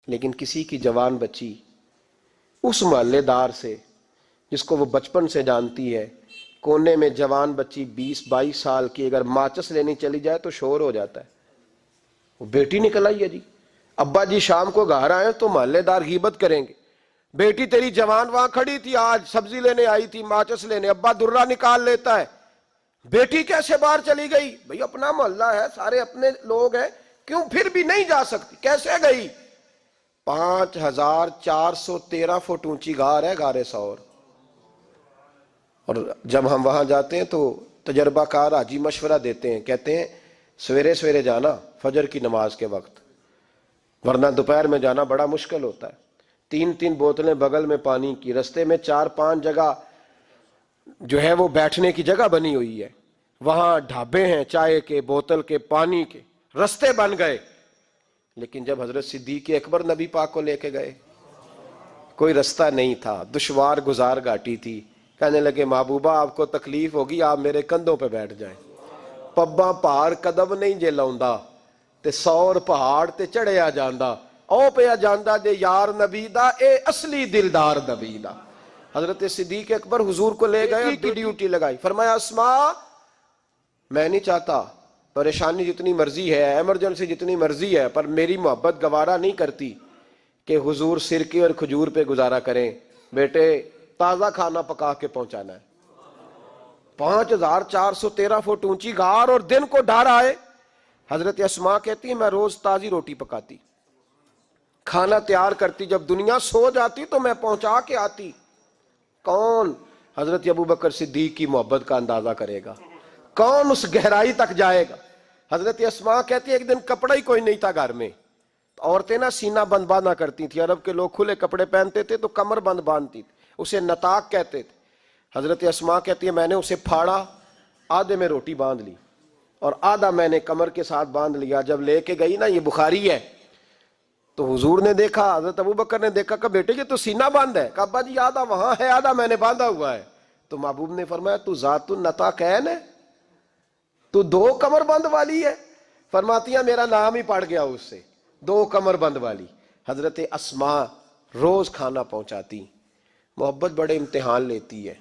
لیکن کسی کی جوان بچی اس محلے دار سے جس کو وہ بچپن سے جانتی ہے، کونے میں جوان بچی 20-22 سال کی اگر ماچس لینی چلی جائے تو شور ہو جاتا ہے، وہ بیٹی نکل آئی ہے جی، ابا جی شام کو گھر آئے تو محلے دار غیبت کریں گے، بیٹی تیری جوان وہاں کھڑی تھی، آج سبزی لینے آئی تھی، ماچس لینے، ابا درہ نکال لیتا ہے، بیٹی کیسے باہر چلی گئی؟ بھئی اپنا محلہ ہے، سارے اپنے لوگ ہیں، کیوں پھر بھی نہیں جا سکتی؟ کیسے گئی؟ 5413 فٹ اونچی غار ہے، غار ثور، اور جب ہم وہاں جاتے ہیں تو تجربہ کار حاجی مشورہ دیتے ہیں، کہتے ہیں سویرے سویرے جانا فجر کی نماز کے وقت، ورنہ دوپہر میں جانا بڑا مشکل ہوتا ہے۔ 3 بوتلیں بغل میں پانی کی، رستے میں 4-5 جگہ جو ہے وہ بیٹھنے کی جگہ بنی ہوئی ہے، وہاں ڈھابے ہیں، چائے کے، بوتل کے، پانی کے، رستے بن گئے۔ لیکن جب حضرت صدیق اکبر نبی پاک کو لے کے گئے، کوئی رستہ نہیں تھا، دشوار گزار گھاٹی تھی، کہنے لگے محبوبہ آپ کو تکلیف ہوگی، آپ میرے کندھوں پہ بیٹھ جائیں، پباں پہاڑ قدم نہیں جے لاؤندا تے 100 پہاڑ تے چڑھیا جاندا، او پیا جاندا جے یار نبی دا، اے اصلی دلدار نبی دا۔ حضرت صدیق اکبر حضور کو لے گئے اور کی ڈیوٹی لگائی، فرمایا اسماء میں نہیں چاہتا، پریشانی جتنی مرضی ہے، ایمرجنسی جتنی مرضی ہے، پر میری محبت گوارا نہیں کرتی کہ حضور سرکے اور کھجور پہ گزارا کریں، بیٹے تازہ کھانا پکا کے پہنچانا ہے۔ 5413 فٹ اونچی غار اور دن کو ڈر آئے، حضرت اسماء کہتی ہے میں روز تازی روٹی پکاتی، کھانا تیار کرتی، جب دنیا سو جاتی تو میں پہنچا کے آتی۔ کون حضرت ابوبکر صدیق کی محبت کا اندازہ کرے گا؟ کون اس گہرائی تک جائے گا؟ حضرت اسماء کہتی ہے ایک دن کپڑا ہی کوئی نہیں تھا گھر میں، عورتیں نا سینہ بند باندھا کرتی تھی، عرب کے لوگ کھلے کپڑے پہنتے تھے تو کمر بند باندھتی تھی، اسے نطاق کہتے تھے۔ حضرت اسماء کہتی ہے میں نے اسے پھاڑا، آدھے میں روٹی باندھ لی اور آدھا میں نے کمر کے ساتھ باندھ لیا، جب لے کے گئی نا، یہ بخاری ہے، تو حضور نے دیکھا، حضرت ابوبکر نے دیکھا کہ بیٹے یہ تو سینہ باندھ ہے، کہا ابا جی آدھا وہاں ہے، آدھا میں نے باندھا ہوا ہے۔ تو محبوب نے فرمایا تو ذات النطاقین ہے، تو 2 کمر بند والی ہے؟ فرماتی ہیں میرا نام ہی پڑ گیا اس سے، 2 کمر بند والی۔ حضرت اسماء روز کھانا پہنچاتی، محبت بڑے امتحان لیتی ہے۔